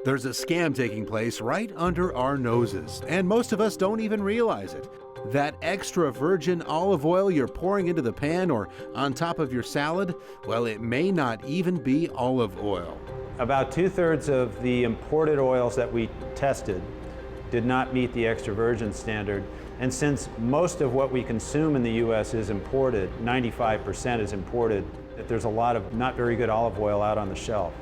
There's a scam taking place right under our noses, and most of us don't even realize it. That extra virgin olive oil you're pouring into the pan or on top of your salad, well, it may not even be olive oil. About 2/3 of the imported oils that we tested did not meet the extra virgin standard. And since most of what we consume in the U.S. is imported, 95% is imported, that there's a lot of not very good olive oil out on the shelf.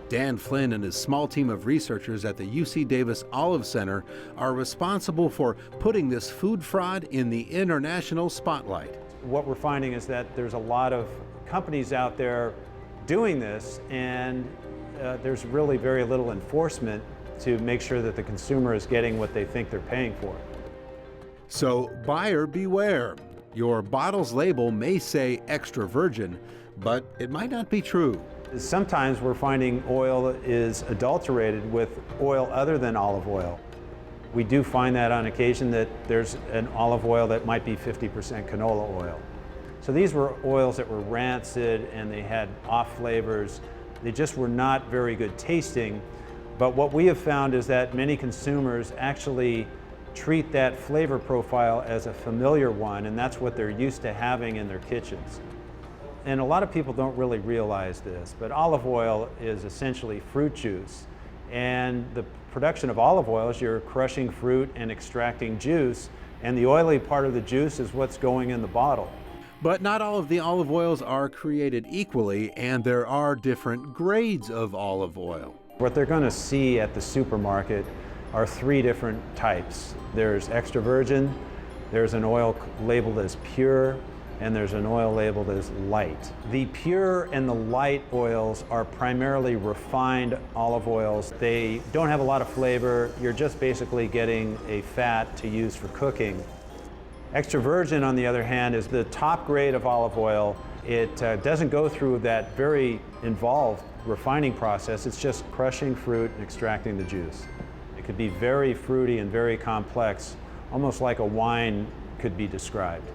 Dan Flynn and his small team of researchers at the UC Davis Olive Center are responsible for putting this food fraud in the international spotlight. What we're finding is that there's a lot of companies out there doing this, and there's really very little enforcement to make sure that the consumer is getting what they think they're paying for. So buyer beware. Your bottle's label may say extra virgin, but it might not be true. Sometimes we're finding oil is adulterated with oil other than olive oil. We do find that on occasion, that there's an olive oil that might be 50% canola oil. So these were oils that were rancid and they had off flavors. They just were not very good tasting. But what we have found is that many consumers actually treat that flavor profile as a familiar one, and that's what they're used to having in their kitchens. And a lot of people don't really realize this, but olive oil is essentially fruit juice. And the production of olive oil is you're crushing fruit and extracting juice, and the oily part of the juice is what's going in the bottle. But not all of the olive oils are created equally, and there are different grades of olive oil. What they're going to see at the supermarket are 3 different types. There's extra virgin, there's an oil labeled as pure, and there's an oil labeled as light. The pure and the light oils are primarily refined olive oils. They don't have a lot of flavor. You're just basically getting a fat to use for cooking. Extra virgin, on the other hand, is the top grade of olive oil. It doesn't go through that very involved refining process. It's just crushing fruit and extracting the juice. It could be very fruity and very complex, almost like a wine could be described.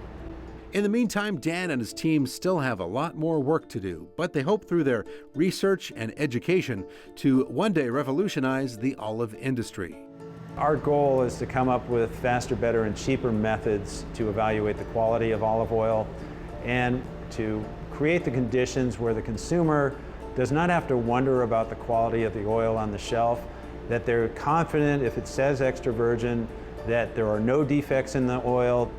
In the meantime, Dan and his team still have a lot more work to do, but they hope through their research and education to one day revolutionize the olive industry. Our goal is to come up with faster, better, and cheaper methods to evaluate the quality of olive oil and to create the conditions where the consumer does not have to wonder about the quality of the oil on the shelf, that they're confident if it says extra virgin, that there are no defects in the oil.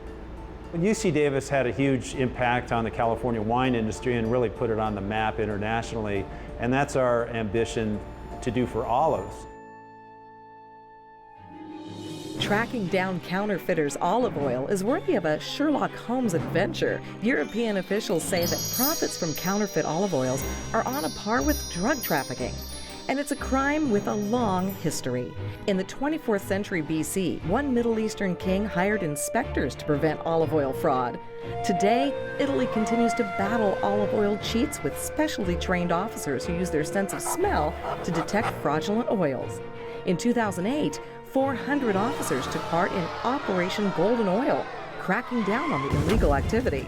UC Davis had a huge impact on the California wine industry and really put it on the map internationally, and that's our ambition to do for olives. Tracking down counterfeiters' olive oil is worthy of a Sherlock Holmes adventure. European officials say that profits from counterfeit olive oils are on a par with drug trafficking. And it's a crime with a long history. In the 24th century BC, one Middle Eastern king hired inspectors to prevent olive oil fraud. Today, Italy continues to battle olive oil cheats with specially trained officers who use their sense of smell to detect fraudulent oils. In 2008, 400 officers took part in Operation Golden Oil, cracking down on the illegal activity.